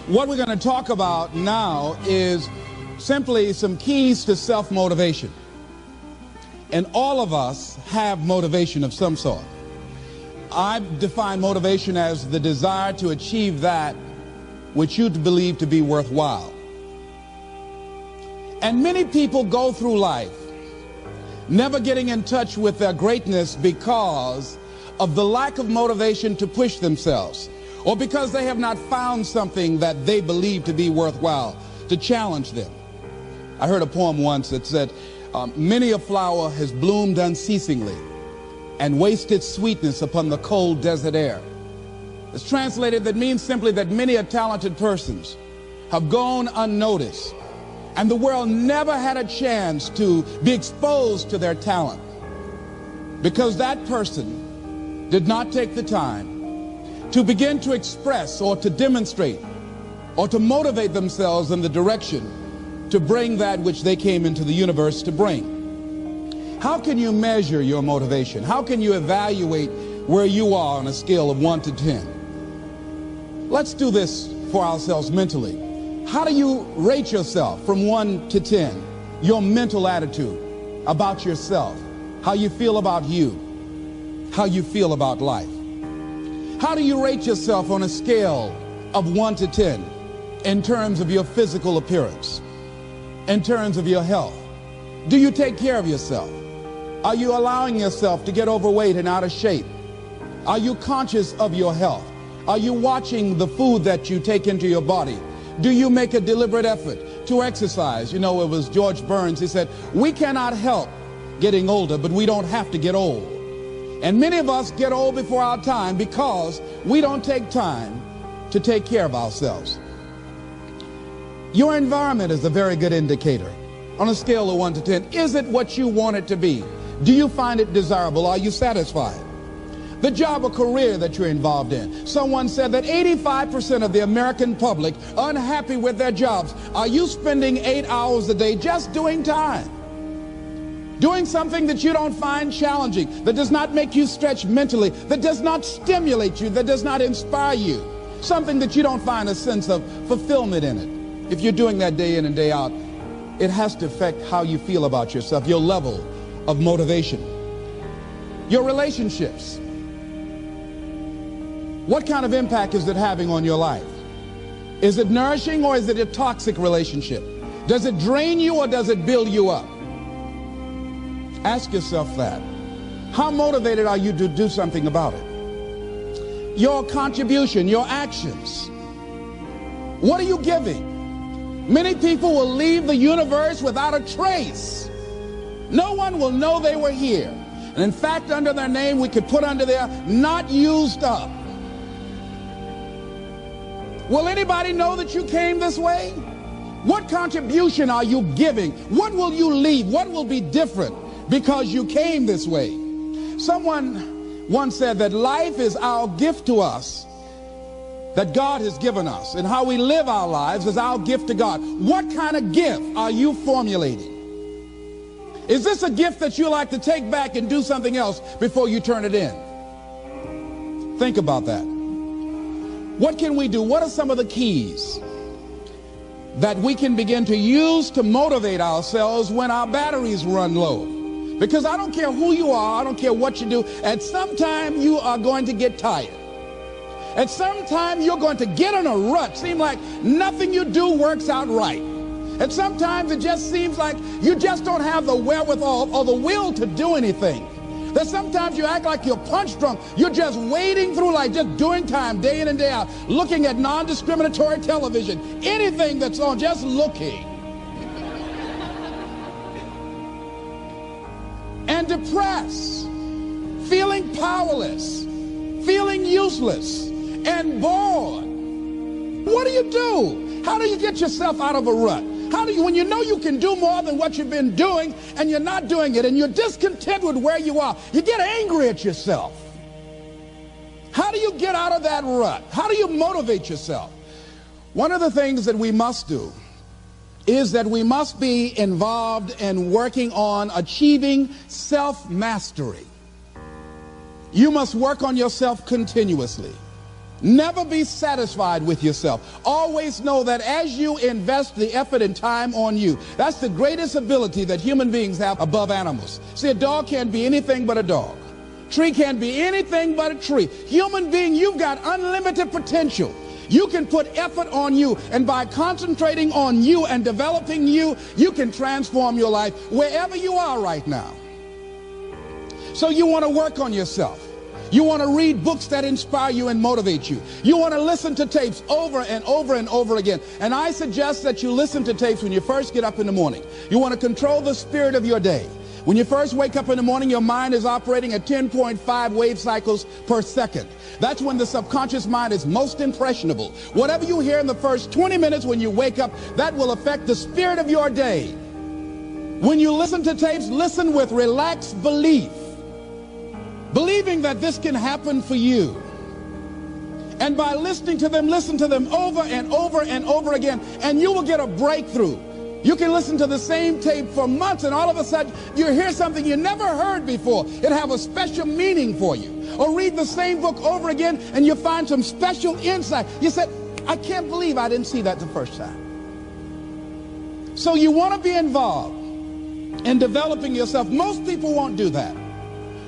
What we're going to talk about now is simply some keys to self-motivation. And all of us have motivation of some sort. I define motivation as the desire to achieve that which you believe to be worthwhile. And many people go through life never getting in touch with their greatness because of the lack of motivation to push themselves, or because they have not found something that they believe to be worthwhile to challenge them. I heard a poem once that said, many a flower has bloomed unceasingly and wasted sweetness upon the cold desert air. It's translated, that means simply that many a talented persons have gone unnoticed, and the world never had a chance to be exposed to their talent because that person did not take the time to begin to express or to demonstrate or to motivate themselves in the direction to bring that which they came into the universe to bring. How can you measure your motivation? How can you evaluate where you are on a scale of 1 to 10? Let's do this for ourselves mentally. How do you rate yourself from 1 to 10? Your mental attitude about yourself, how you feel about you, how you feel about life. How do you rate yourself on a scale of 1 to 10 in terms of your physical appearance, in terms of your health? Do you take care of yourself? Are you allowing yourself to get overweight and out of shape? Are you conscious of your health? Are you watching the food that you take into your body? Do you make a deliberate effort to exercise? You know, it was George Burns, he said, we cannot help getting older, but we don't have to get old. And many of us get old before our time because we don't take time to take care of ourselves. Your environment is a very good indicator. On a scale of 1 to 10, is it what you want it to be? Do you find it desirable? Are you satisfied? The job or career that you're involved in. Someone said that 85% of the American public are unhappy with their jobs. Are you spending 8 hours a day just doing time? Doing something that you don't find challenging, that does not make you stretch mentally, that does not stimulate you, that does not inspire you. Something that you don't find a sense of fulfillment in it. If you're doing that day in and day out, it has to affect how you feel about yourself, your level of motivation. Your relationships. What kind of impact is it having on your life? Is it nourishing or is it a toxic relationship? Does it drain you or does it build you up? Ask yourself that. How motivated are you to do something about it? Your contribution, your actions. What are you giving? Many people will leave the universe without a trace. No one will know they were here. And in fact, under their name, we could put under there, not used up. Will anybody know that you came this way? What contribution are you giving? What will you leave? What will be different because you came this way? Someone once said that life is our gift to us that God has given us, and how we live our lives is our gift to God. What kind of gift are you formulating? Is this a gift that you like to take back and do something else before you turn it in? Think about that. What can we do? What are some of the keys that we can begin to use to motivate ourselves when our batteries run low? Because I don't care who you are, I don't care what you do, at some time you are going to get tired. At some time you're going to get in a rut. Seem like nothing you do works out right. And sometimes it just seems like you just don't have the wherewithal or the will to do anything. That sometimes you act like you're punch drunk. You're just wading through life, just doing time day in and day out, looking at non-discriminatory television, anything that's on, just looking. And depressed, feeling powerless, feeling useless, and bored. What do? How do you get yourself out of a rut? How do you, when you know you can do more than what you've been doing and you're not doing it and you're discontent with where you are, you get angry at yourself. How do you get out of that rut? How do you motivate yourself? One of the things that we must do is that we must be involved in working on achieving self-mastery. You must work on yourself continuously. Never be satisfied with yourself. Always know that as you invest the effort and time on you, that's the greatest ability that human beings have above animals. See, a dog can't be anything but a dog. Tree can't be anything but a tree. Human being, you've got unlimited potential. You can put effort on you, and by concentrating on you and developing you, you can transform your life wherever you are right now. So you want to work on yourself. You want to read books that inspire you and motivate you. You want to listen to tapes over and over and over again. And I suggest that you listen to tapes when you first get up in the morning. You want to control the spirit of your day. When you first wake up in the morning, your mind is operating at 10.5 wave cycles per second. That's when the subconscious mind is most impressionable. Whatever you hear in the first 20 minutes when you wake up, that will affect the spirit of your day. When you listen to tapes, listen with relaxed belief, believing that this can happen for you. And by listening to them, listen to them over and over and over again, and you will get a breakthrough. You can listen to the same tape for months, and all of a sudden you hear something you never heard before. It have a special meaning for you. Or read the same book over again, and you find some special insight. You said, I can't believe I didn't see that the first time. So you want to be involved in developing yourself. Most people won't do that.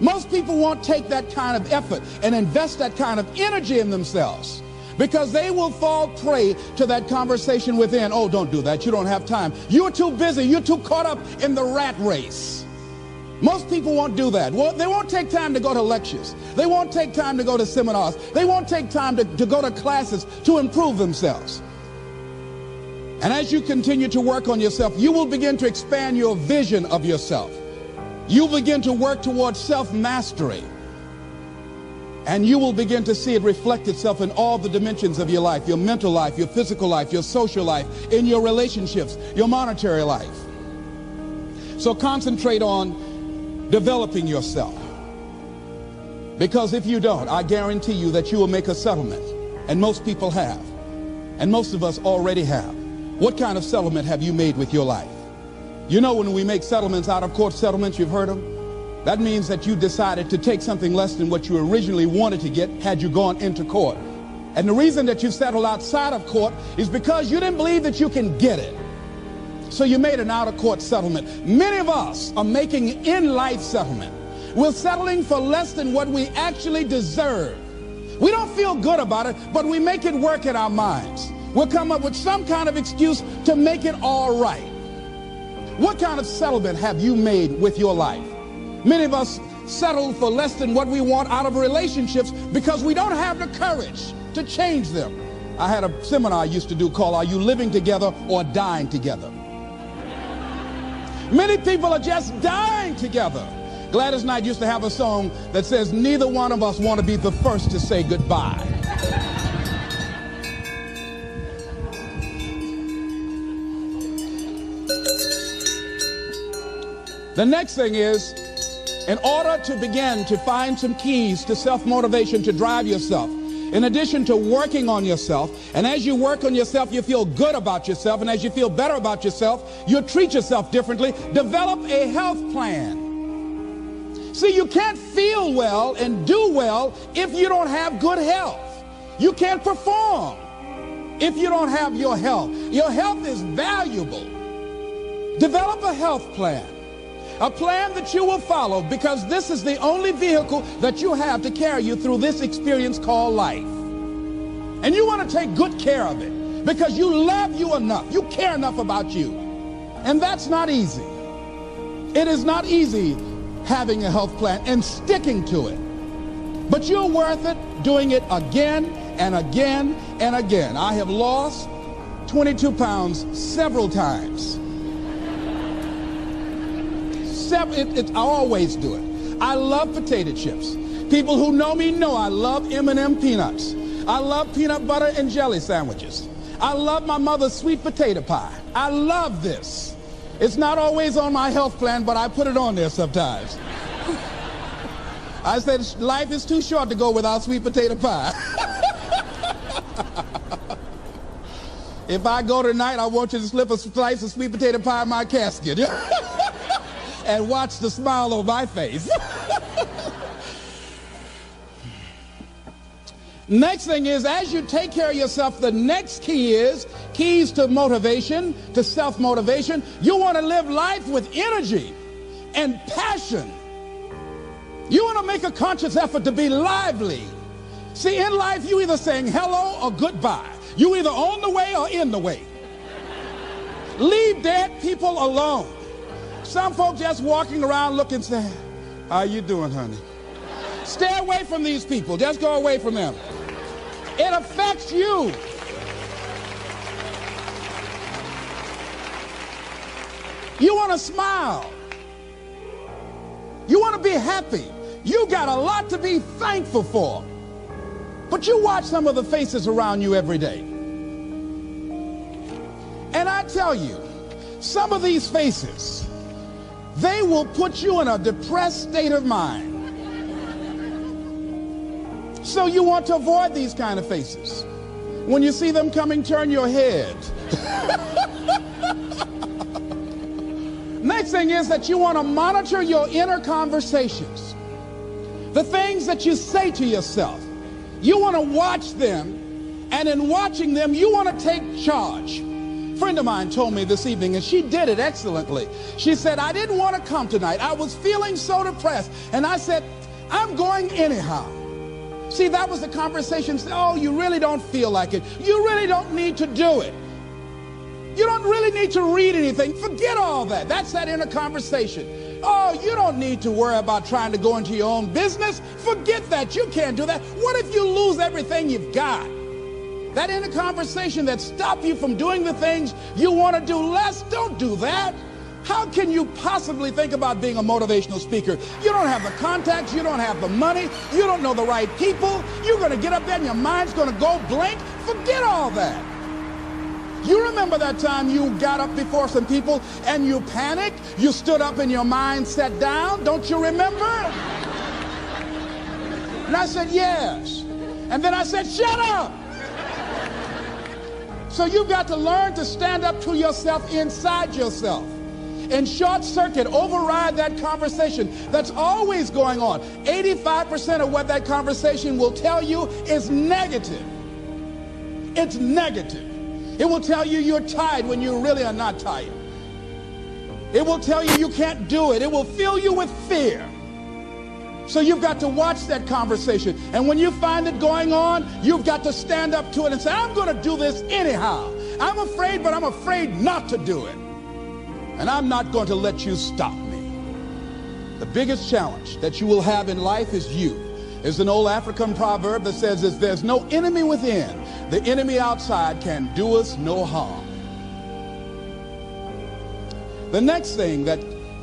Most people won't take that kind of effort and invest that kind of energy in themselves, because they will fall prey to that conversation within. Oh, don't do that. You don't have time. You're too busy. You're too caught up in the rat race. Most people won't do that. Well, they won't take time to go to lectures. They won't take time to go to seminars. They won't take time to go to classes to improve themselves. And as you continue to work on yourself, you will begin to expand your vision of yourself. You begin to work towards self-mastery. And you will begin to see it reflect itself in all the dimensions of your life, your mental life, your physical life, your social life, in your relationships, your monetary life. So concentrate on developing yourself. Because if you don't, I guarantee you that you will make a settlement. And most people have. And most of us already have. What kind of settlement have you made with your life? You know, when we make settlements, out of court settlements, you've heard them? That means that you decided to take something less than what you originally wanted to get had you gone into court. And the reason that you settled outside of court is because you didn't believe that you can get it. So you made an out-of-court settlement. Many of us are making in-life settlement. We're settling for less than what we actually deserve. We don't feel good about it, but we make it work in our minds. We'll come up with some kind of excuse to make it all right. What kind of settlement have you made with your life? Many of us settle for less than what we want out of relationships because we don't have the courage to change them. I had a seminar I used to do called Are You Living Together or Dying Together? Many people are just dying together. Gladys Knight used to have a song that says, neither one of us want to be the first to say goodbye. The next thing is, in order to begin to find some keys to self-motivation to drive yourself, in addition to working on yourself, and as you work on yourself, you feel good about yourself, and as you feel better about yourself, you'll treat yourself differently. Develop a health plan. See, you can't feel well and do well if you don't have good health. You can't perform if you don't have your health. Your health is valuable. Develop a health plan. A plan that you will follow, because this is the only vehicle that you have to carry you through this experience called life. And you want to take good care of it because you love you enough. You care enough about you. And that's not easy. It is not easy having a health plan and sticking to it. But you're worth it doing it again and again and again. I have lost 22 pounds several times. I always do it. I love potato chips. People who know me know I love M&M peanuts. I love peanut butter and jelly sandwiches. I love my mother's sweet potato pie. I love this. It's not always on my health plan, but I put it on there sometimes. I said life is too short to go without sweet potato pie. If I go tonight, I want you to slip a slice of sweet potato pie in my casket. And watch the smile on my face. Next thing is, as you take care of yourself, the next key is keys to motivation, to self-motivation. You want to live life with energy and passion. You want to make a conscious effort to be lively. See, in life, you either saying hello or goodbye. You either on the way or in the way. Leave dead people alone. Some folks just walking around looking sad. How you doing, honey? Stay away from these people. Just go away from them. It affects you. You want to smile. You want to be happy. You got a lot to be thankful for. But you watch some of the faces around you every day. And I tell you, some of these faces, they will put you in a depressed state of mind. So you want to avoid these kind of faces. When you see them coming, turn your head. Next thing is that you want to monitor your inner conversations. The things that you say to yourself. You want to watch them, and in watching them, you want to take charge. A friend of mine told me this evening, and she did it excellently. She said, I didn't want to come tonight. I was feeling so depressed. And I said, I'm going anyhow. See, that was the conversation. Oh, you really don't feel like it. You really don't need to do it. You don't really need to read anything. Forget all that. That's that inner conversation. Oh, you don't need to worry about trying to go into your own business. Forget that. You can't do that. What if you lose everything you've got? That inner conversation that stops you from doing the things you want to do less, don't do that. How can you possibly think about being a motivational speaker? You don't have the contacts, you don't have the money, you don't know the right people. You're going to get up there and your mind's going to go blank. Forget all that. You remember that time you got up before some people and you panicked? You stood up and your mind sat down? Don't you remember? And I said, yes. And then I said, shut up. So you've got to learn to stand up to yourself inside yourself and short circuit, override that conversation that's always going on. 85% of what that conversation will tell you is negative. It's negative. It will tell you you're tired when you really are not tired. It will tell you you can't do it. It will fill you with fear. So you've got to watch that conversation. And when you find it going on, you've got to stand up to it and say, I'm going to do this anyhow. I'm afraid, but I'm afraid not to do it. And I'm not going to let you stop me. The biggest challenge that you will have in life is you. There's an old African proverb that says, if there's no enemy within, the enemy outside can do us no harm. The next thing that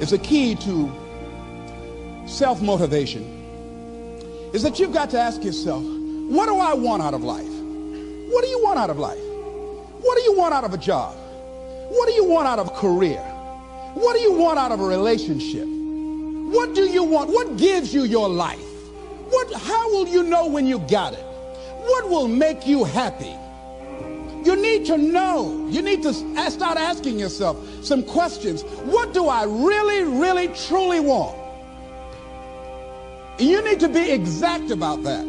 is a key to self-motivation is that you've got to ask yourself, what do I want out of life? What do you want out of life? What do you want out of a job? What do you want out of a career? What do you want out of a relationship? What do you want? What gives you your life? How will you know when you got it? What will make you happy? You need to know. You need to start asking yourself some questions. What do I really, really, truly want? You need to be exact about that.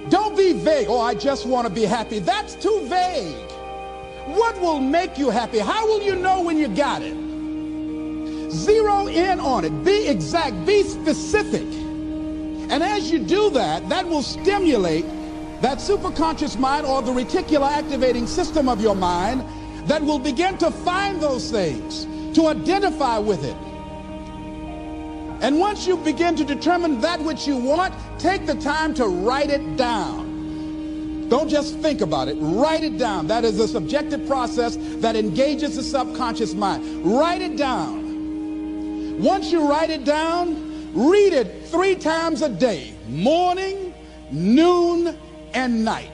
Don't be vague. Oh, I just want to be happy. That's too vague. What will make you happy? How will you know when you got it? Zero in on it. Be exact. Be specific. And as you do that, that will stimulate that superconscious mind or the reticular activating system of your mind that will begin to find those things, to identify with it. And once you begin to determine that which you want, take the time to write it down. Don't just think about it. Write it down. That is a subjective process that engages the subconscious mind. Write it down. Once you write it down, read it 3 times a day, morning, noon, and night.